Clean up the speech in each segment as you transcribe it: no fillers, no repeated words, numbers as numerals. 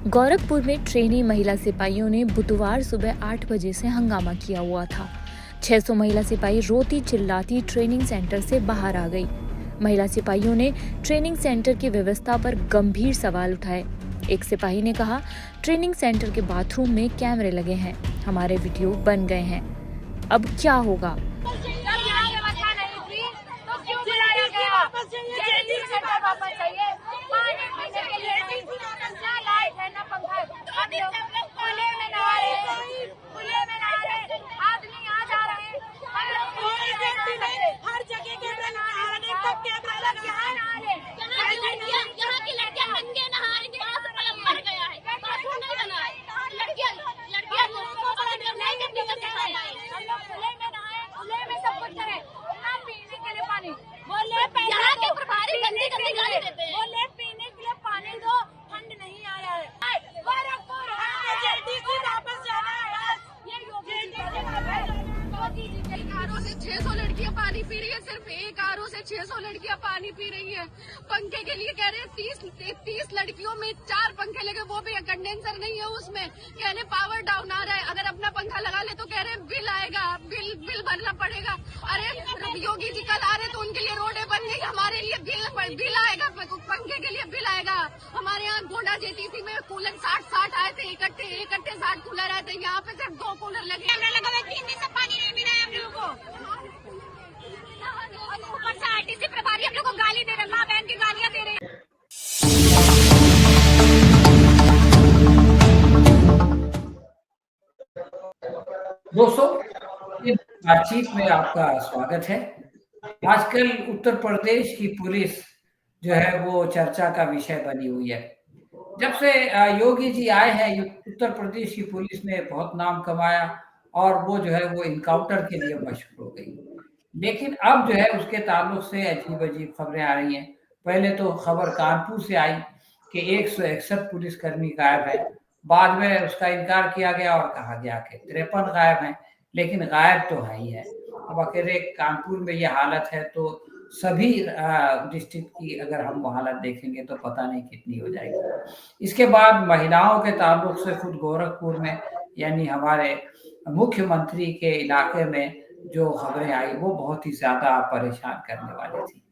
गोरखपुर में ट्रेनी महिला सिपाहियों ने बुधवार सुबह 8 बजे से हंगामा किया हुआ था। 600 महिला सिपाही रोती चिल्लाती ट्रेनिंग सेंटर से बाहर आ गई। महिला सिपाहियों ने ट्रेनिंग सेंटर की व्यवस्था पर गंभीर सवाल उठाए। एक सिपाही ने कहा, ट्रेनिंग सेंटर के बाथरूम में कैमरे लगे हैं, हमारे वीडियो बन गए हैं, अब क्या होगा। आरओ से 600 लड़कियां पानी पी रही है। सिर्फ एक आरओ से 600 लड़कियां पानी पी रही है। पंखे के लिए कह रहे हैं 30 लड़कियों में 4 पंखे लगे, वो भी कंडेंसर नहीं है उसमें। कह रहे पावर डाउन आ रहा है, अगर अपना पंखा लगा ले तो कह रहे बिल आएगा, बिल भरना पड़ेगा। अरे योगी जी कल आ रहे तो उनके लिए रोडें बन गई, हमारे लिए बिल आएगा, पंखे के लिए बिल आएगा। हमारे यहाँ गोंडा जेटीसी में कूलर 60 आए थे, इकट्ठे 60 कूलर आए थे, यहाँ पे सिर्फ 2 कूलर लगे। तीन दिन से पानी नहीं मिला है हम लोगों को। ऊपर से आरटीसी प्रभारी हम लोग को गाली दे रहे हैं, माँ बहन की गालियाँ दे रहे हैं। दोस्तों, इस बातचीत में आपका स्वागत है। आजकल उत्तर प्रदेश की पुलिस जो है वो चर्चा का विषय बनी हुई है। जब से योगी जी आए हैं, उत्तर प्रदेश की पुलिस ने बहुत नाम कमाया और वो जो है वो इनकाउंटर के लिए मशहूर हो गई। लेकिन अब जो है उसके ताल्लुक से अजीब-अजीब खबरें आ रही हैं। पहले तो खबर कानपुर से आई कि 161 पुलिसकर्मी गायब हैं। बाद में उसका इनकार किया गया और कहा गया कि 53 गायब हैं, लेकिन गायब तो है ही है। अब अकेले कानपुर में ये हालत है तो सभी डिस्ट्रिक्ट की अगर हम हालत देखेंगे तो पता नहीं कितनी हो जाएगी। इसके बाद महिलाओं के ताल्लुक से खुद गोरखपुर में यानी हमारे मुख्यमंत्री के इलाके में जो खबरें आई वो बहुत ही ज़्यादा परेशान करने वाली थी।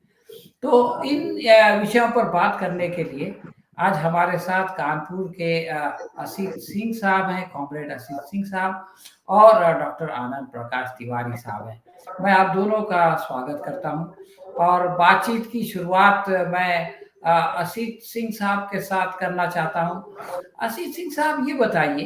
तो इन विषयों पर बात करने के लिए आज हमारे साथ कानपुर के असित सिंह साहब हैं, कॉमरेड असित सिंह साहब और डॉक्टर आनंद प्रकाश तिवारी साहब हैं। मैं आप दोनों का स्वागत करता हूं और बातचीत की शुरुआत मैं असित सिंह साहब के साथ करना चाहता हूं। असित सिंह साहब, ये बताइए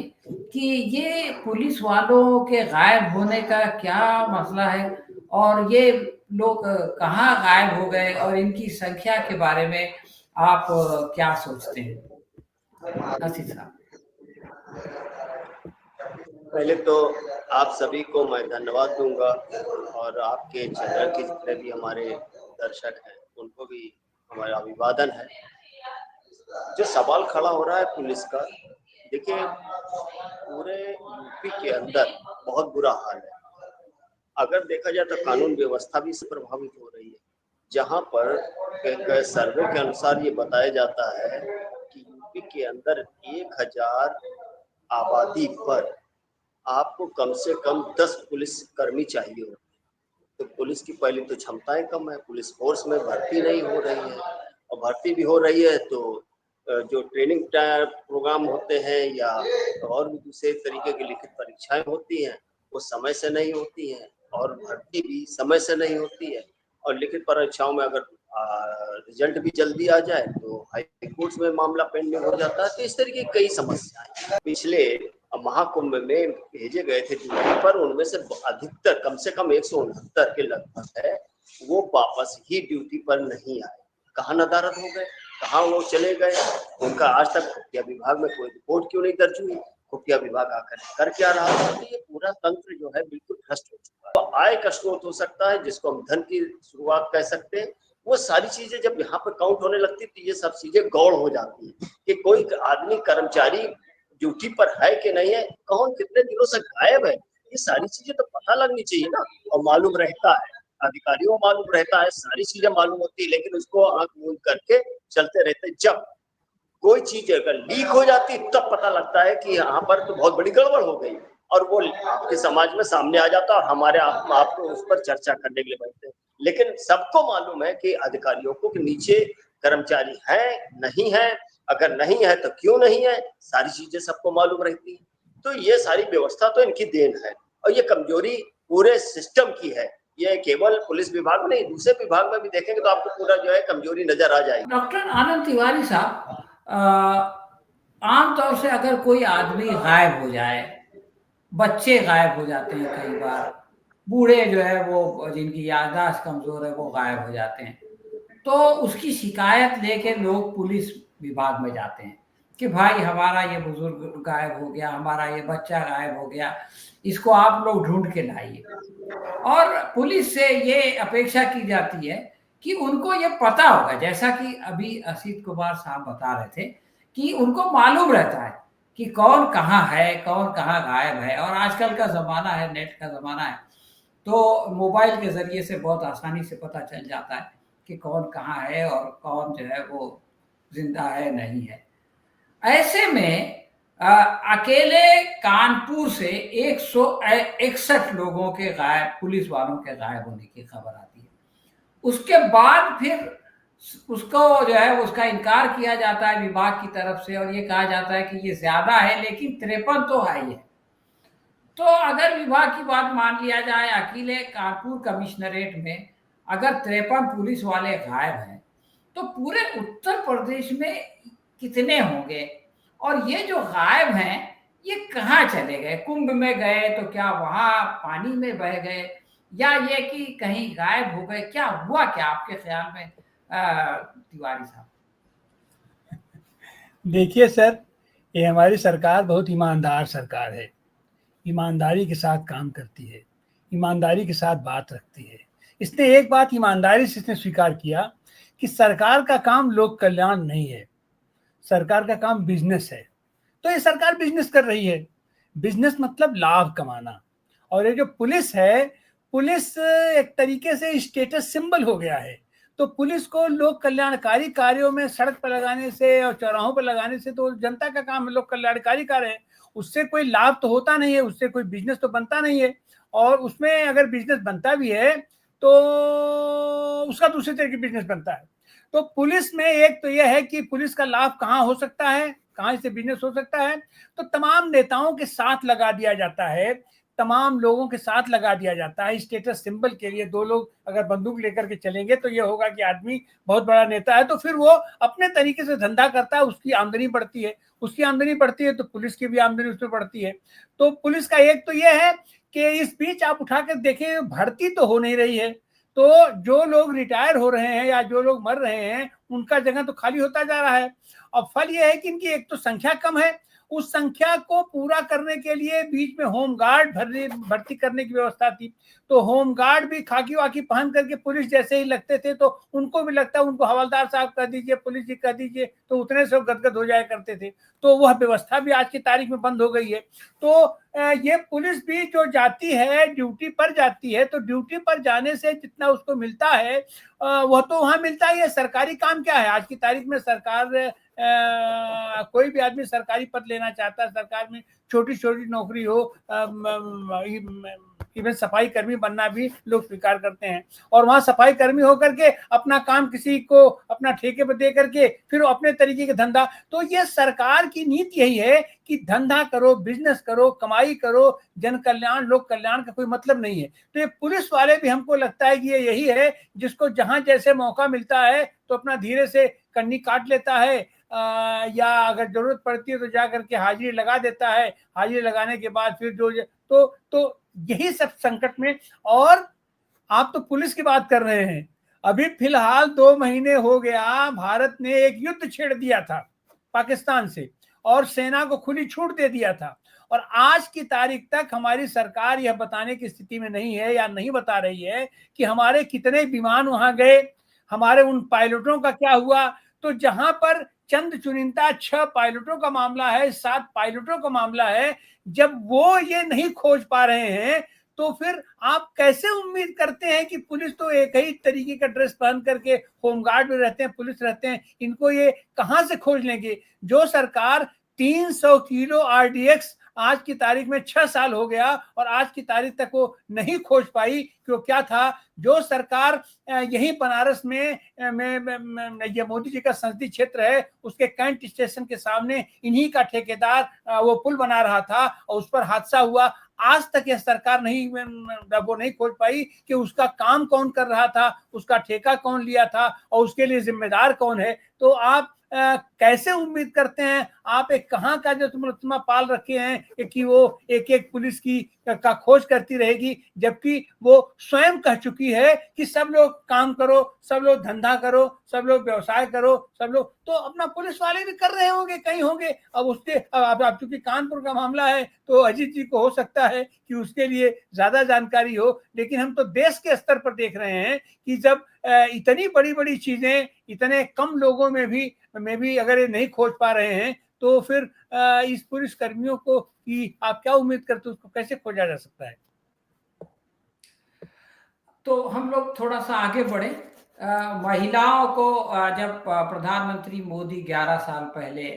कि ये पुलिस वालों के गायब होने का क्या मसला है और ये लोग कहाँ गायब हो गए और इनकी संख्या के बारे में आप क्या सोचते हैं? आसिफ साहब। पहले तो आप सभी को मैं धन्यवाद दूंगा और आपके चैनल के जितने भी हमारे दर्शक हैं उनको भी हमारा अभिवादन है। जो सवाल खड़ा हो रहा है पुलिस का, देखिए पूरे यूपी के अंदर बहुत बुरा हाल है। अगर देखा जाए तो कानून व्यवस्था भी इससे प्रभावित हो रही है। जहां पर एक सर्वे के अनुसार ये बताया जाता है कि यूपी के अंदर 1000 आबादी पर आपको कम से कम 10 पुलिस कर्मी चाहिए होते हैं। तो पुलिस की पहली तो क्षमताएं कम है, पुलिस फोर्स में भर्ती नहीं हो रही है और भर्ती भी हो रही है तो जो ट्रेनिंग प्रोग्राम होते हैं या और भी दूसरे तरीके की लिखित परीक्षाएं होती हैं वो समय से नहीं होती हैं और भर्ती भी समय से नहीं होती है और लिखित परीक्षाओं में अगर रिजल्ट भी जल्दी आ जाए तो हाई कोर्ट में मामला पेंडिंग हो जाता है। तो इस तरीके की कई समस्याएं पिछले महाकुंभ में भेजे गए थे ड्यूटी पर, उनमें से अधिकतर कम से कम 169 के लगभग है वो वापस ही ड्यूटी पर नहीं आए। कहाँ नदारद हो गए, कहाँ वो चले गए, उनका आज तक खुफिया विभाग में कोई रिपोर्ट क्यों नहीं दर्ज हुई, खुफिया विभाग आकर कर क्या रहा था। तो ये पूरा तंत्र जो है बिल्कुल भ्रष्ट हो चुका है। तो आय का स्रोत हो सकता है जिसको हम धन की शुरुआत कह सकते हैं, वो सारी चीजें जब यहाँ पर काउंट होने लगती तो ये सब चीजें गौड़ हो जाती है कि कोई आदमी कर्मचारी ड्यूटी पर है कि नहीं है, कौन कितने दिनों से गायब है, ये सारी चीजें तो पता लगनी चाहिए ना। और मालूम रहता है, अधिकारियों को मालूम रहता है, सारी चीजें मालूम होती है, लेकिन उसको आंख मूंद करके चलते रहते। जब कोई चीज अगर लीक हो जाती तब पता लगता है कि यहाँ पर तो बहुत बड़ी गड़बड़ हो गई, और वो आपके समाज में सामने आ जाता है और हमारे आपको उस पर चर्चा करने के लिए बैठते हैं। लेकिन सबको मालूम है कि अधिकारियों को कि नीचे कर्मचारी हैं नहीं है, अगर नहीं है तो क्यों नहीं है, सारी चीजें सबको मालूम रहती है। तो ये सारी व्यवस्था तो इनकी देन है, और ये कमजोरी पूरे सिस्टम की है। ये केवल पुलिस विभाग में नहीं, दूसरे विभाग में भी देखेंगे तो आपको पूरा जो है कमजोरी नजर आ जाएगी। डॉक्टर आनंद तिवारी साहब, आमतौर से अगर कोई आदमी गायब हो जाए, बच्चे गायब हो जाते हैं, कई बार बूढ़े जो है वो जिनकी याददाश्त कमजोर है वो गायब हो जाते हैं, तो उसकी शिकायत लेके लोग पुलिस विभाग में जाते हैं कि भाई हमारा ये बुजुर्ग गायब हो गया, हमारा ये बच्चा गायब हो गया, इसको आप लोग ढूंढ के लाइए। और पुलिस से ये अपेक्षा की जाती है कि उनको ये पता होगा, जैसा कि अभी असित कुमार साहब बता रहे थे कि उनको मालूम रहता है कि कौन कहाँ है, कौन कहाँ गायब है। और आजकल का ज़माना है, नेट का ज़माना है, तो मोबाइल के ज़रिए से बहुत आसानी से पता चल जाता है कि कौन कहाँ है और कौन जो है वो जिंदा है नहीं है। ऐसे में अकेले कानपुर से 161 लोगों के गायब, पुलिस वालों के गायब होने की खबर आती है। उसके बाद फिर उसको जो है उसका इनकार किया जाता है विभाग की तरफ से, और ये कहा जाता है कि ये ज्यादा है, लेकिन 53 तो है ही है। तो अगर विभाग की बात मान लिया जाए, अकेले कानपुर कमिश्नरेट में अगर 53 पुलिस वाले गायब हैं, तो पूरे उत्तर प्रदेश में कितने होंगे? और ये जो गायब हैं ये कहाँ चले गए? कुंभ में गए तो क्या वहां पानी में बह गए, या ये कि कहीं गायब हो गए? क्या हुआ क्या आपके ख्याल में तिवारी साहब? देखिए सर, ये हमारी सरकार बहुत ईमानदार सरकार है, ईमानदारी के साथ काम करती है, ईमानदारी के साथ बात रखती है। इसने एक बात ईमानदारी से इसने स्वीकार किया कि सरकार का काम लोक कल्याण नहीं है, सरकार का काम बिजनेस है। तो ये सरकार बिजनेस कर रही है, बिजनेस मतलब लाभ कमाना। और ये जो पुलिस है, पुलिस एक तरीके से स्टेटस सिंबल हो गया है। तो पुलिस को लोक कल्याणकारी कार्यों में सड़क पर लगाने से और चौराहों पर लगाने से तो जनता का काम है, लोक कल्याणकारी कार्य है, उससे कोई लाभ तो होता नहीं है, उससे कोई बिजनेस तो बनता नहीं है। और उसमें अगर बिजनेस बनता भी है तो उसका दूसरे तरह की बिजनेस बनता है। तो पुलिस में एक तो यह है कि पुलिस का लाभ कहाँ हो सकता है, कहाँ इससे बिजनेस हो सकता है, तो तमाम नेताओं के साथ लगा दिया जाता है, तमाम लोगों के साथ लगा दिया जाता है स्टेटस सिंबल के लिए। दो लोग अगर बंदूक लेकर के चलेंगे तो ये होगा कि आदमी बहुत बड़ा नेता है, तो फिर वो अपने तरीके से धंधा करता है, उसकी आमदनी बढ़ती है, उसकी आमदनी बढ़ती है तो पुलिस की भी आमदनी उसमें बढ़ती है। तो पुलिस का एक तो यह है कि इस बीच आप उठाकर देखें, भर्ती तो हो नहीं रही है, तो जो लोग रिटायर हो रहे हैं या जो लोग मर रहे हैं उनका जगह तो खाली होता जा रहा है। और फल यह है कि इनकी एक तो संख्या कम है, उस संख्या को पूरा करने के लिए बीच में होमगार्ड भर्ती करने की व्यवस्था थी, तो होमगार्ड भी खाकी वाकी पहन करके पुलिस जैसे ही लगते थे, तो उनको भी लगता उनको हवलदार साहब कह दीजिए, पुलिस जी कह दीजिए, तो उतने से गदगद हो जाया करते थे। तो वह व्यवस्था भी आज की तारीख में बंद हो गई है। तो ये पुलिस भी जो जाती है, ड्यूटी पर जाती है, तो ड्यूटी पर जाने से जितना उसको मिलता है वह तो वहां मिलता ही है। सरकारी काम क्या है आज की तारीख में? सरकार कोई भी आदमी सरकारी पद लेना चाहता है, सरकार में छोटी छोटी नौकरी हो, इवन सफाई कर्मी बनना भी लोग स्वीकार करते हैं, और वहां सफाई कर्मी होकर के अपना काम किसी को अपना ठेके पर दे करके फिर अपने तरीके का धंधा। तो ये सरकार की नीति यही है कि धंधा करो, बिजनेस करो, कमाई करो, जन कल्याण लोक कल्याण का कोई मतलब नहीं है। तो ये पुलिस वाले भी हमको लगता है कि ये यही है, जिसको जहां जैसे मौका मिलता है तो अपना धीरे से कन्नी काट लेता है, या अगर जरूरत पड़ती है तो जा करके हाजिरी लगा देता है, हाजिरी लगाने के बाद फिर जो तो यही सब संकट में। और आप तो पुलिस की बात कर रहे हैं, अभी फिलहाल 2 महीने हो गया भारत ने एक युद्ध छेड़ दिया था पाकिस्तान से और सेना को खुली छूट दे दिया था, और आज की तारीख तक हमारी सरकार यह बताने की स्थिति में नहीं है या नहीं बता रही है कि हमारे कितने विमान वहां गए, हमारे उन पायलटों का क्या हुआ। तो जहां पर चंद चुनिंदा 6 पायलटों का मामला है, 7 पायलटों का मामला है, जब वो ये नहीं खोज पा रहे हैं तो फिर आप कैसे उम्मीद करते हैं कि पुलिस तो एक ही तरीके का ड्रेस पहन करके होमगार्ड में रहते हैं, पुलिस रहते हैं, इनको ये कहां से खोज लेंगे? जो सरकार 300 किलो आरडीएक्स आज की तारीख में 6 साल हो गया और आज की तारीख तक वो नहीं खोज पाई कि वो क्या था। जो सरकार यही बनारस में ये मोदी जी का संसदीय क्षेत्र है, उसके कैंट स्टेशन के सामने इन्हीं का ठेकेदार वो पुल बना रहा था और उस पर हादसा हुआ। आज तक यह सरकार वो नहीं खोज पाई कि उसका काम कौन कर रहा था, उसका ठेका कौन लिया था और उसके लिए जिम्मेदार कौन है। तो आप कैसे उम्मीद करते हैं, आप एक कहाँ का जो तुम पाल रखे हैं कि वो एक एक पुलिस की का खोज करती रहेगी, जबकि वो स्वयं कह चुकी है कि सब लोग काम करो, सब लोग धंधा करो, सब लोग व्यवसाय करो, सब लोग तो अपना पुलिस वाले भी कर रहे होंगे, कहीं होंगे। अब उसके अब चूंकि कानपुर का मामला है तो अजीत जी को हो सकता है कि उसके लिए ज्यादा जानकारी हो, लेकिन हम तो देश के स्तर पर देख रहे हैं कि जब इतनी बड़ी बड़ी चीजें इतने कम लोगों में भी अगर ये नहीं खोज पा रहे हैं तो फिर इस पुलिस कर्मियों को कि आप क्या उम्मीद करते हो, उसको कैसे खोजा जा सकता है? तो हम लोग थोड़ा सा आगे बढ़े। महिलाओं को जब प्रधानमंत्री मोदी 11 साल पहले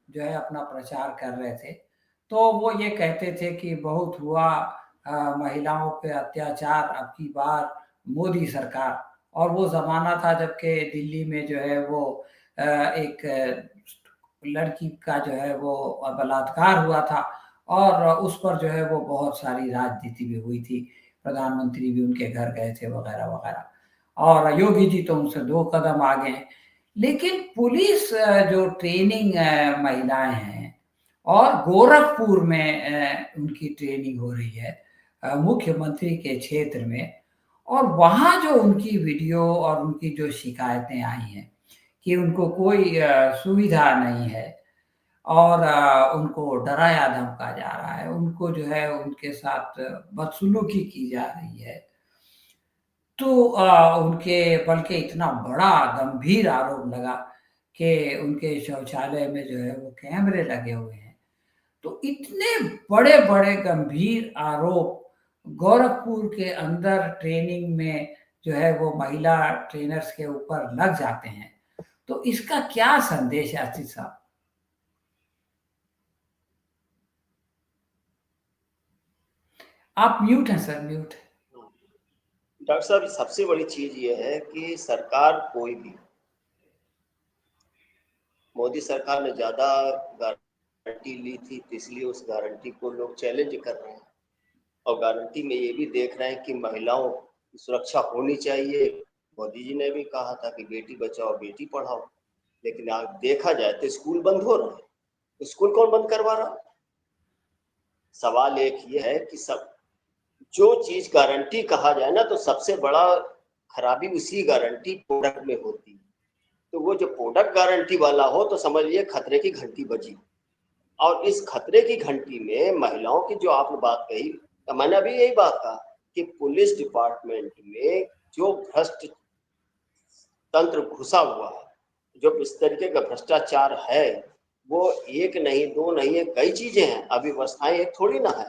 जो है अपना प्रचार कर रहे थे, तो वो ये कहते थे कि बहुत हुआ महिलाओं पे अत्याचार, अब की बार मोदी सरकार। और वो ज़माना था जबकि दिल्ली में जो है वो एक लड़की का जो है वो बलात्कार हुआ था और उस पर जो है वो बहुत सारी राजनीति भी हुई थी, प्रधानमंत्री भी उनके घर गए थे वगैरह वगैरह, और योगी जी तो उनसे 2 कदम आगे हैं। लेकिन पुलिस जो ट्रेनिंग महिलाएं हैं और गोरखपुर में उनकी ट्रेनिंग हो रही है मुख्यमंत्री के क्षेत्र में, और वहाँ जो उनकी वीडियो और उनकी जो शिकायतें आई हैं कि उनको कोई सुविधा नहीं है और उनको डराया धमका जा रहा है, उनको जो है उनके साथ बदसलूकी की जा रही है। तो उनके बल्कि इतना बड़ा गंभीर आरोप लगा कि उनके शौचालय में जो है वो कैमरे लगे हुए हैं। तो इतने बड़े-बड़े गंभीर आरोप गोरखपुर के अंदर ट्रेनिंग में जो है वो महिला ट्रेनर्स के ऊपर लग जाते हैं। तो इसका क्या संदेश है आसिफ साहब? आप म्यूट हैं सर, म्यूट। डॉक्टर साहब, सबसे बड़ी चीज ये है कि सरकार कोई भी, मोदी सरकार ने ज्यादा गारंटी ली थी तो इसलिए उस गारंटी को लोग चैलेंज कर रहे हैं, और गारंटी में ये भी देख रहे हैं कि महिलाओं की सुरक्षा होनी चाहिए। मोदी जी ने भी कहा था कि बेटी बचाओ बेटी पढ़ाओ, लेकिन आज देखा जाए तो स्कूल बंद हो रहे हैं। स्कूल कौन बंद करवा रहा? सवाल एक ये है कि सब जो चीज गारंटी कहा जाए ना, तो सबसे बड़ा खराबी उसी गारंटी प्रोडक्ट में होती है। तो वो जो प्रोडक्ट गारंटी वाला हो तो समझिए खतरे की घंटी बजी, और इस खतरे की घंटी में महिलाओं की जो आपने बात कही, तो मैंने अभी यही बात कहा कि पुलिस डिपार्टमेंट में जो भ्रष्ट तंत्र घुसा हुआ है, जो इस तरीके का भ्रष्टाचार है, वो एक नहीं दो नहीं है, कई चीजें हैं। अव्यवस्थाएं एक थोड़ी ना है।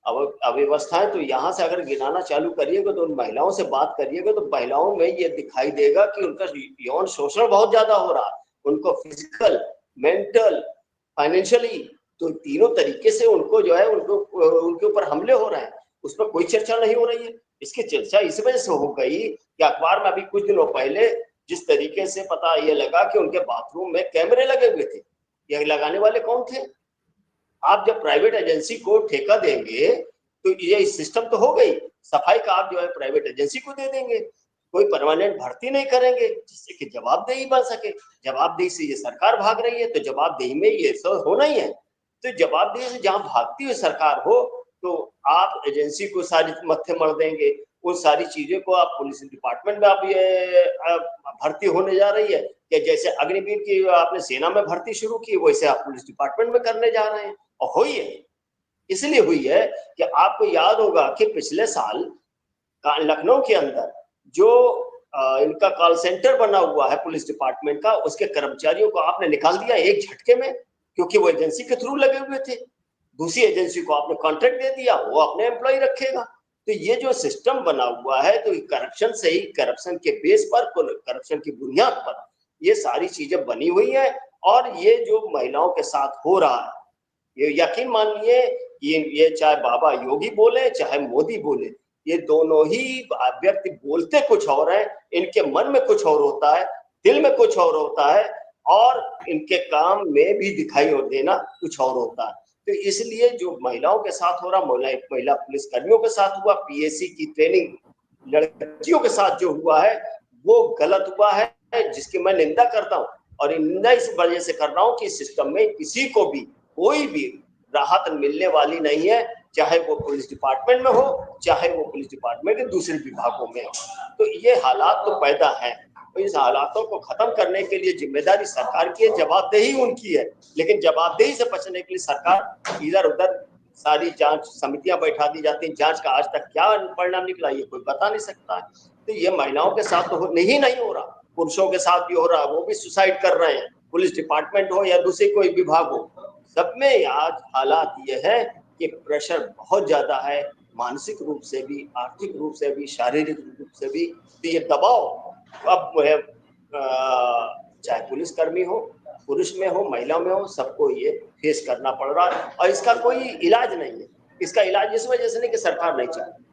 अव्यवस्थाएं तो यहाँ से अगर गिनाना चालू करिएगा तो उन महिलाओं से बात करिएगा तो महिलाओं में ये दिखाई देगा कि उनका यौन शोषण बहुत ज्यादा हो रहा है। उनको फिजिकल, मेंटल, फाइनेंशियली, तो तीनों तरीके से उनको जो है उनके ऊपर हमले हो रहे हैं। उस पर कोई चर्चा नहीं हो रही है। इसकी चर्चा इस वजह से हो गई कि अखबार में अभी कुछ दिनों पहले जिस तरीके से पता ये लगा कि उनके बाथरूम में कैमरे लगे हुए थे। ये लगाने वाले कौन थे? आप जब प्राइवेट एजेंसी को ठेका देंगे तो ये सिस्टम तो हो गई, सफाई का आप जो है प्राइवेट एजेंसी को दे देंगे, कोई परमानेंट भर्ती नहीं करेंगे जिससे कि जवाबदेही बन सके। जवाबदेही से ये सरकार भाग रही है, तो जवाबदेही में ये सब होना ही है। तो जवाबदेही से जहां भागती हुई सरकार हो तो आप एजेंसी को सारी मत्थे मर देंगे। उन सारी चीजों को आप पुलिस डिपार्टमेंट में आप ये भर्ती होने जा रही है कि जैसे अग्निवीर की आपने सेना में भर्ती शुरू की, वैसे आप पुलिस डिपार्टमेंट में करने जा रहे हैं। और हुई है, इसलिए हुई है कि आपको याद होगा कि पिछले साल लखनऊ के अंदर जो इनका कॉल सेंटर बना हुआ है पुलिस डिपार्टमेंट का, उसके कर्मचारियों को आपने निकाल दिया एक झटके में, क्योंकि वो एजेंसी के थ्रू लगे हुए थे। दूसरी एजेंसी को आपने कॉन्ट्रैक्ट दे दिया, वो अपने एम्प्लॉय रखेगा। तो ये जो सिस्टम बना हुआ है, तो करप्शन से ही, करप्शन के बेस पर, करप्शन की बुनियाद पर ये सारी चीजें बनी हुई है। और ये जो महिलाओं के साथ हो रहा है, ये यकीन मानिए, ये चाहे बाबा योगी बोले चाहे मोदी बोले, ये दोनों ही व्यक्ति बोलते कुछ और है, इनके मन में कुछ और होता है, दिल में कुछ और होता है, और इनके काम में भी दिखाई और देना कुछ और होता है। तो इसलिए जो महिलाओं के साथ हो रहा, महिला पुलिस कर्मियों के साथ हुआ, पीएसी की ट्रेनिंग लड़कियों के साथ जो हुआ है, वो गलत हुआ है, जिसकी मैं निंदा करता हूँ। और निंदा इस वजह से कर रहा हूँ कि सिस्टम में किसी को भी कोई भी राहत मिलने वाली नहीं है, चाहे वो पुलिस डिपार्टमेंट में हो, चाहे वो पुलिस डिपार्टमेंट के दूसरे विभागों में हो। तो ये हालात तो पैदा हैं, तो इस हालातों को खत्म करने के लिए जिम्मेदारी सरकार की है, जवाबदेही उनकी है। लेकिन जवाबदेही से बचने के लिए सरकार इधर उधर सारी जांच समितियां बैठा दी जाती हैं, जांच का आज तक क्या परिणाम निकला ये कोई बता नहीं सकता है। तो ये महिलाओं के साथ तो नहीं हो रहा, पुरुषों के साथ भी हो रहा है, वो भी सुसाइड कर रहे हैं, पुलिस डिपार्टमेंट हो या दूसरे कोई विभाग हो, सब में आज हालात ये है कि प्रेशर बहुत ज्यादा है, मानसिक रूप से भी, आर्थिक रूप से भी, शारीरिक रूप से भी। तो ये दबाव अब वो है, चाहे पुलिसकर्मी हो, पुरुष में हो, महिला में हो, सबको ये फेस करना पड़ रहा है। और इसका कोई इलाज नहीं है। इसका इलाज इस वजह से नहीं कि सरकार नहीं चाहती,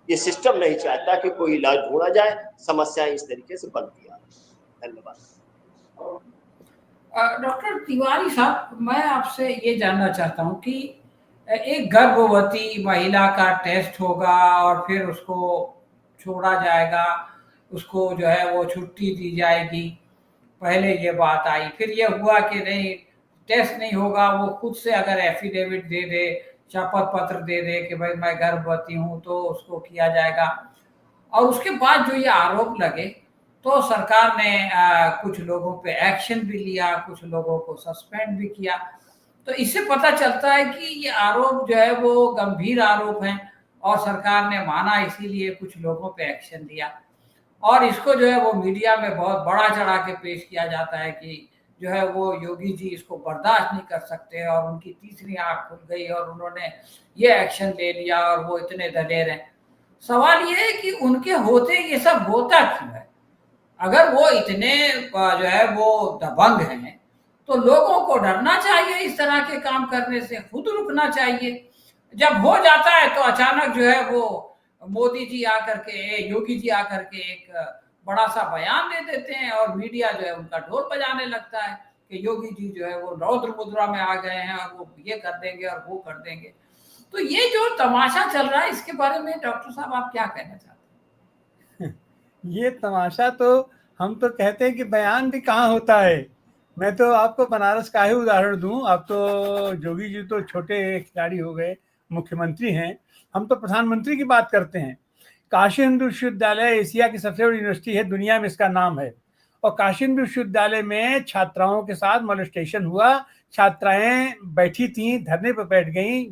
ये सिस्टम नहीं चाहता कि कोई इलाज ढूंढा जाए, समस्याएं इस तरीके से बनती है। धन्यवाद। डॉक्टर तिवारी साहब, मैं आपसे ये जानना चाहता हूँ कि एक गर्भवती महिला का टेस्ट होगा और फिर उसको छोड़ा जाएगा, उसको जो है वो छुट्टी दी जाएगी, पहले ये बात आई, फिर ये हुआ कि नहीं टेस्ट नहीं होगा, वो खुद से अगर एफिडेविट दे दे, शपथ पत्र दे दे कि भाई मैं गर्भवती हूँ, तो उसको किया जाएगा। और उसके बाद जो ये आरोप लगे तो सरकार ने कुछ लोगों पे एक्शन भी लिया, कुछ लोगों को सस्पेंड भी किया। तो इससे पता चलता है कि ये आरोप जो है वो गंभीर आरोप हैं और सरकार ने माना, इसीलिए कुछ लोगों पे एक्शन लिया। और इसको जो है वो मीडिया में बहुत बड़ा चढ़ा के पेश किया जाता है कि जो है वो योगी जी इसको बर्दाश्त नहीं कर सकते और उनकी तीसरी आंख खुल गई और उन्होंने ये एक्शन ले लिया और वो इतने दलेर हैं। सवाल ये है कि उनके होते ये सब होता क्यों है? अगर वो इतने जो है वो दबंग हैं, तो लोगों को डरना चाहिए इस तरह के काम करने से, खुद रुकना चाहिए। जब हो जाता है तो अचानक जो है वो मोदी जी आकर के, योगी जी आकर के एक बड़ा सा बयान दे देते हैं और मीडिया जो है उनका ढोल बजाने लगता है कि योगी जी जो है वो रौद्र मुद्रा में आ गए हैं और वो ये कर देंगे और वो कर देंगे। तो ये जो तमाशा चल रहा है, इसके बारे में डॉक्टर साहब आप क्या कहना चाहते हैं? ये तमाशा तो हम तो कहते हैं कि बयान भी कहाँ होता है। मैं तो आपको बनारस का ही उदाहरण दूं। अब तो योगी जी तो छोटे खिलाड़ी हो गए, मुख्यमंत्री हैं, हम तो प्रधानमंत्री की बात करते हैं। काशी हिंदू विश्वविद्यालय एशिया की सबसे बड़ी यूनिवर्सिटी है, दुनिया में इसका नाम है। और काशी हिंदू विश्वविद्यालय में छात्राओं के साथ मोलेस्टेशन हुआ, छात्राएं बैठी थी, धरने पर बैठ गई,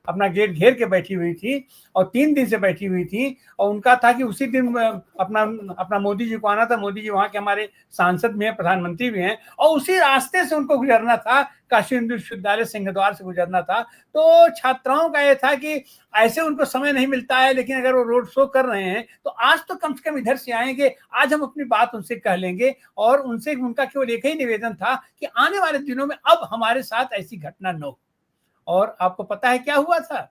अपना गेट घेर के बैठी हुई थी और 3 दिन से बैठी हुई थी। और उनका था कि उसी दिन अपना मोदी जी को आना था। मोदी जी वहाँ के हमारे सांसद भी हैं, प्रधानमंत्री भी हैं, और उसी रास्ते से उनको गुजरना था, काशी हिंदू विश्वविद्यालय सिंहद्वार से गुजरना था। तो छात्राओं का यह था कि ऐसे उनको समय नहीं मिलता है, लेकिन अगर वो रोड शो कर रहे हैं तो आज तो कम से कम इधर से आएंगे, आज हम अपनी बात उनसे कह लेंगे। और उनसे उनका केवल एक ही निवेदन था कि आने वाले दिनों में अब हमारे साथ ऐसी घटना न हो। और आपको पता है क्या हुआ था?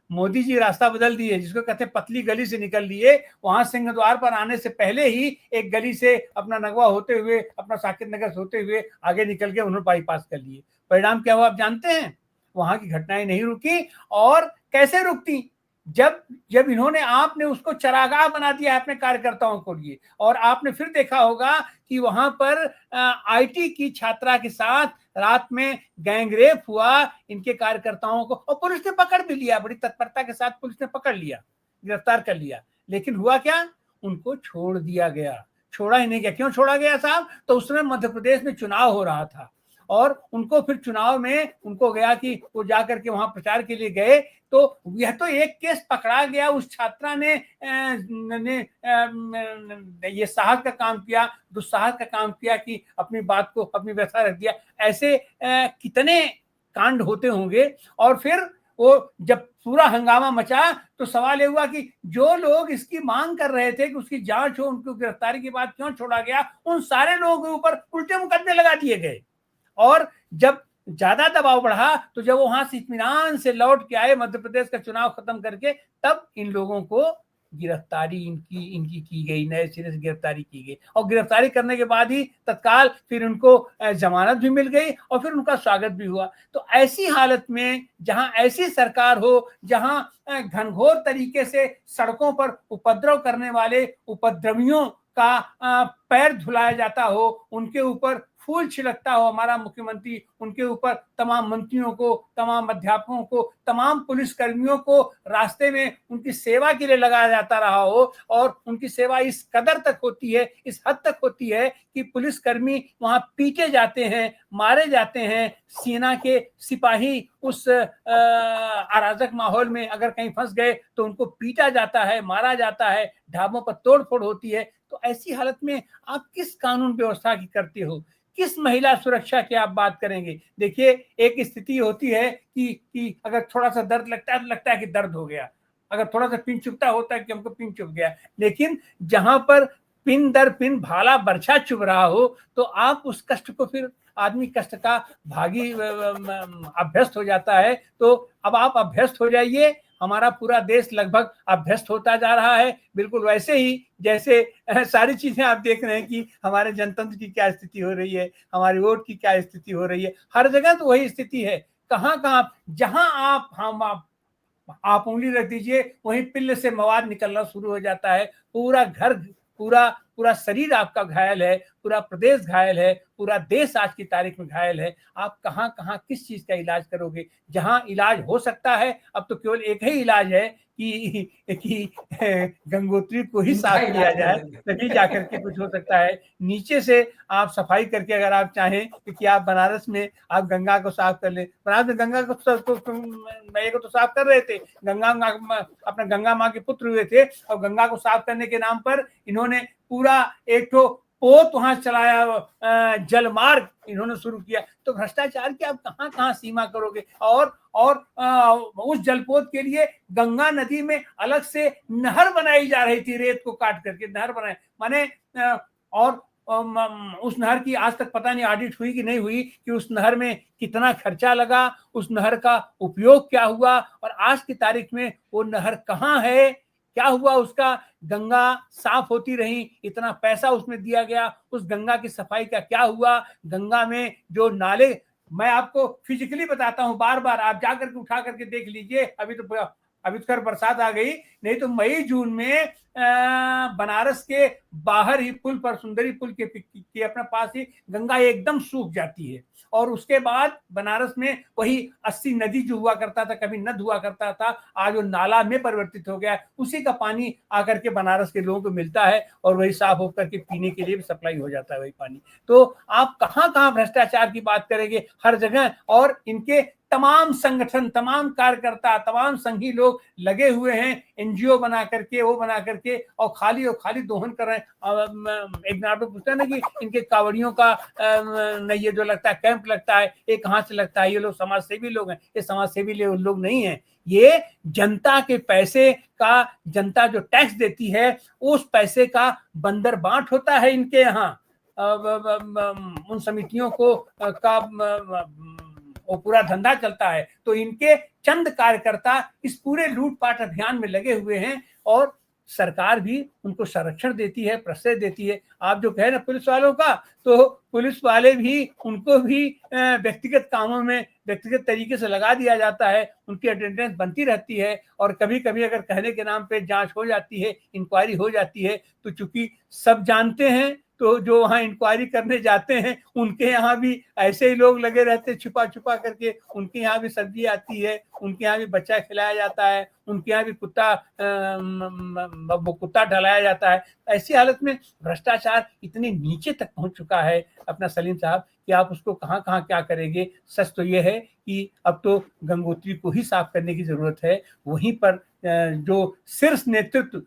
मोदी जी रास्ता बदल दिए, जिसको कहते हैं पतली गली से निकल लिए। वहां सिंहद्वार पर आने से पहले ही एक गली से अपना नगवा होते हुए, अपना साकेत नगर से होते हुए आगे निकल के उन्होंने बाईपास कर लिए। परिणाम क्या हुआ आप जानते हैं? वहां की घटनाएं नहीं रुकी। और कैसे रुकती? जब इन्होंने, आपने उसको चरागाह बना दिया है अपने कार्यकर्ताओं को लिए। और आपने फिर देखा होगा कि वहां पर आईटी की छात्रा के साथ रात में गैंगरेप हुआ इनके कार्यकर्ताओं को, और पुलिस ने पकड़ भी लिया, बड़ी तत्परता के साथ पुलिस ने पकड़ लिया, गिरफ्तार कर लिया। लेकिन हुआ क्या? उनको छोड़ दिया गया। छोड़ा ही नहीं गया। क्यों छोड़ा गया साहब? तो उस समय मध्य प्रदेश में चुनाव हो रहा था और उनको फिर चुनाव में उनको गया कि वो जाकर के वहां प्रचार के लिए गए। तो यह तो एक केस पकड़ा गया, उस छात्रा ने ये साहस का काम किया, दुस्साहस का काम किया कि अपनी बात को, अपनी व्यथा रख दिया। ऐसे कितने कांड होते होंगे। और फिर वो जब पूरा हंगामा मचा तो सवाल ये हुआ कि जो लोग इसकी मांग कर रहे थे कि उसकी जांच हो, उनको गिरफ्तारी के बाद क्यों छोड़ा गया, उन सारे लोगों के ऊपर उल्टे मुकदमे लगा दिए गए। और जब ज्यादा दबाव बढ़ा तो जब वहां से इत्मीनान से लौट के आए, मध्य प्रदेश का चुनाव खत्म करके, तब इन लोगों को गिरफ्तारी इनकी की गई, नए सिरे से गिरफ्तारी की गई। और गिरफ्तारी करने के बाद ही तत्काल फिर उनको जमानत भी मिल गई और फिर उनका स्वागत भी हुआ। तो ऐसी हालत में जहां ऐसी सरकार हो, जहां घनघोर तरीके से सड़कों पर उपद्रव करने वाले उपद्रवियों का पैर धुलाया जाता हो, उनके ऊपर फूल छिड़कता हो हमारा मुख्यमंत्री, उनके ऊपर तमाम मंत्रियों को, तमाम अध्यापकों को, तमाम पुलिस कर्मियों को रास्ते में उनकी सेवा के लिए लगाया जाता रहा हो, और उनकी सेवा इस कदर तक होती है, इस हद तक होती है कि पुलिस कर्मी वहां पीटे जाते हैं, मारे जाते हैं। सेना के सिपाही उस अराजक माहौल में अगर कहीं फंस गए तो उनको पीटा जाता है, मारा जाता है, ढाबों पर तोड़फोड़ होती है। तो ऐसी हालत में आप किस कानून व्यवस्था की करते हो, किस महिला सुरक्षा की आप बात करेंगे? देखिए, एक स्थिति होती है कि अगर थोड़ा सा दर्द लगता है तो लगता है कि दर्द हो गया, अगर थोड़ा सा पिन चुभता होता है कि हमको पिन चुभ गया। लेकिन जहां पर पिन दर पिन भाला बरछा चुभ रहा हो तो आप उस कष्ट को, फिर आदमी कष्ट का भागी अभ्यस्त हो जाता है। तो अब आप अभ्यस्त हो जाइए, हमारा पूरा देश लगभग अभ्यस्त होता जा रहा है, बिल्कुल वैसे ही जैसे सारी चीजें आप देख रहे हैं कि हमारे जनतंत्र की क्या स्थिति हो रही है, हमारी वोट की क्या स्थिति हो रही है। हर जगह तो वही स्थिति है। कहाँ जहां आप उंगली रख दीजिए वहीं पिल्ले से मवाद निकलना शुरू हो जाता है। पूरा घर, पूरा शरीर आपका घायल है, पूरा प्रदेश घायल है, पूरा देश आज की तारीख में घायल है। आप कहाँ किस चीज का इलाज करोगे? जहां इलाज हो सकता है, अब तो केवल एक ही इलाज है कि गंगोत्री को ही साफ किया जाए, तभी जाकर के कुछ हो सकता है। नीचे से आप सफाई करके अगर आप चाहें कि आप बनारस में आप गंगा को साफ कर ले, बनारस में गंगा को तो साफ कर रहे थे, अपना गंगा माँ के पुत्र हुए थे, और गंगा को साफ करने के नाम पर इन्होंने पूरा एक तो पोत वहां चलाया, जल मार्ग इन्होंने शुरू किया। तो भ्रष्टाचार की आप कहाँ सीमा करोगे? और उस जलपोत के लिए गंगा नदी में अलग से नहर बनाई जा रही थी, रेत को काट करके नहर बनाए, माने और उस नहर की आज तक पता नहीं ऑडिट हुई कि नहीं हुई कि उस नहर में कितना खर्चा लगा, उस नहर का उपयोग क्या हुआ, और आज की तारीख में वो नहर कहाँ है, क्या हुआ उसका? गंगा साफ होती रही, इतना पैसा उसमें दिया गया, उस गंगा की सफाई का क्या हुआ? गंगा में जो नाले, मैं आपको फिजिकली बताता हूं, बार बार आप जाकर के उठा करके देख लीजिए। अभी तो खैर बरसात आ गई, नहीं तो मई जून में बनारस के बाहर ही पुल पर, सुंदरी पुल के अपने पास ही गंगा एकदम सूख जाती है। और उसके बाद बनारस में वही 80 नदी जो हुआ करता था, कभी नद हुआ करता था, आज वो नाला में परिवर्तित हो गया है। उसी का पानी आकर के बनारस के लोगों को मिलता है और वही साफ होकर के पीने के लिए भी सप्लाई हो जाता है वही पानी। तो आप कहाँ भ्रष्टाचार की बात करेंगे? हर जगह। और इनके तमाम संगठन, तमाम कार्यकर्ता, तमाम संघी लोग लगे हुए हैं, एनजीओ बना करके, वो बना करके, और खाली दोहन कर रहे हैं। एक नाटक पूछता है ना कि इनके कावड़ियों का ये जो लगता है कैंप लगता है, ये कहाँ से लगता है? ये लोग समाज सेवी लोग हैं। ये समाज सेवी लोग नहीं है, ये जनता के पैसे का, जनता जो टैक्स देती है उस पैसे का बंदर बांट होता है इनके यहाँ। उन समितियों को का वो पूरा धंधा चलता है। तो इनके चंद कार्यकर्ता इस पूरे लूटपाट अभियान में लगे हुए हैं, और सरकार भी उनको संरक्षण देती है, प्रश्रय देती है। आप जो कहे ना पुलिस वालों का, तो पुलिस वाले भी, उनको भी व्यक्तिगत कामों में व्यक्तिगत तरीके से लगा दिया जाता है, उनकी अटेंडेंस बनती रहती है, और कभी कभी अगर कहने के नाम पे जांच हो जाती है, इंक्वायरी हो जाती है, तो चूंकि सब जानते हैं, तो जो वहाँ इंक्वायरी करने जाते हैं उनके यहाँ भी ऐसे ही लोग लगे रहते छुपा करके। उनके यहाँ भी सब्जी आती है, उनके यहाँ भी बच्चा खिलाया जाता है, उनके यहाँ भी कुत्ता ढलाया जाता है। ऐसी हालत में भ्रष्टाचार इतने नीचे तक पहुंच चुका है अपना सलीम साहब कि आप उसको कहाँ क्या करेंगे। सच तो ये है कि अब तो गंगोत्री को ही साफ करने की जरूरत है। वहीं पर जो शीर्ष नेतृत्व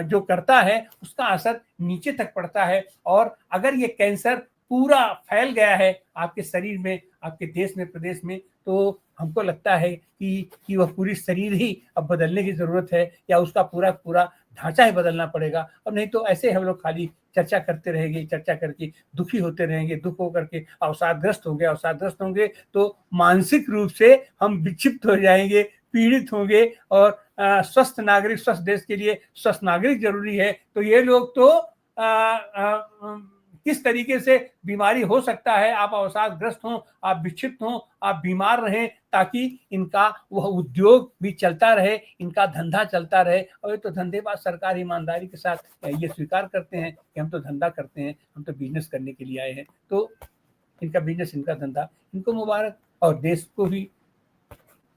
जो करता है उसका असर नीचे तक पड़ता है, और अगर ये कैंसर पूरा फैल गया है आपके शरीर में, आपके देश में, प्रदेश में, तो हमको लगता है कि वह पूरी शरीर ही अब बदलने की जरूरत है, या उसका पूरा पूरा ढांचा ही बदलना पड़ेगा। और नहीं तो ऐसे हम लोग खाली चर्चा करते रहेंगे, चर्चा करके दुखी होते रहेंगे, दुख होकर के अवसादग्रस्त होंगे तो मानसिक रूप से हम विक्षिप्त हो जाएंगे, पीड़ित होंगे। और स्वस्थ नागरिक, स्वस्थ देश के लिए स्वस्थ नागरिक जरूरी है। तो ये लोग तो किस तरीके से बीमारी हो सकता है, आप अवसादग्रस्त हों, आप विक्षिप्त हों, आप बीमार रहें, ताकि इनका वह उद्योग भी चलता रहे, इनका धंधा चलता रहे। और ये तो धंधेबाज सरकार ईमानदारी के साथ ये स्वीकार करते हैं कि हम तो धंधा करते हैं, हम तो बिजनेस करने के लिए आए हैं। तो इनका बिजनेस, इनका धंधा, इनको मुबारक, और देश को भी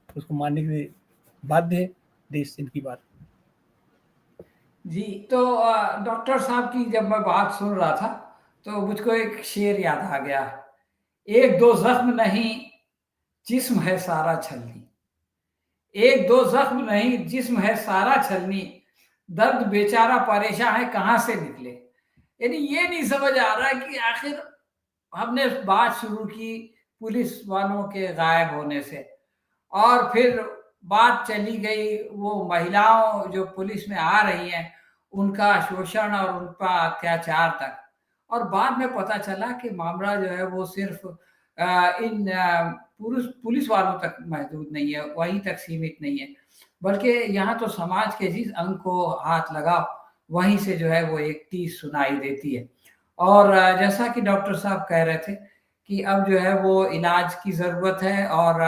उसको मानने के लिए बाध्य है देश इनकी बात। जी, तो डॉक्टर साहब की जब मैं बात सुन रहा था तो मुझको एक शेर याद आ गया, एक दो जख्म नहीं जिस्म है सारा छलनी, एक दो जख्म नहीं जिस्म है सारा छलनी, दर्द बेचारा परेशान है कहाँ से निकले। यानी ये नहीं समझ आ रहा कि आखिर हमने बात शुरू की पुलिस वालों के गायब होने से, और फिर बात चली गई वो महिलाओं जो पुलिस में आ रही हैं उनका शोषण और उन पर अत्याचार तक, और बाद में पता चला कि मामला जो है वो सिर्फ इन पुलिस वालों तक महदूद नहीं है, वहीं तक सीमित नहीं है, बल्कि यहाँ तो समाज के जिस अंग को हाथ लगाओ वहीं से जो है वो एक तीस सुनाई देती है। और जैसा कि डॉक्टर साहब कह रहे थे कि अब जो है वो इलाज की ज़रूरत है, और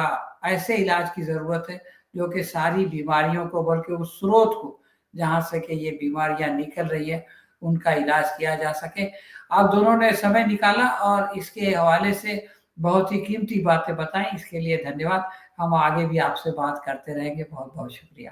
ऐसे इलाज की ज़रूरत है जो कि सारी बीमारियों को, बल्कि उस स्रोत को जहाँ से कि ये बीमारियाँ निकल रही है उनका इलाज किया जा सके। आप दोनों ने समय निकाला और इसके हवाले से बहुत ही कीमती बातें बताई, इसके लिए धन्यवाद। हम आगे भी आपसे बात करते रहेंगे। बहुत बहुत शुक्रिया।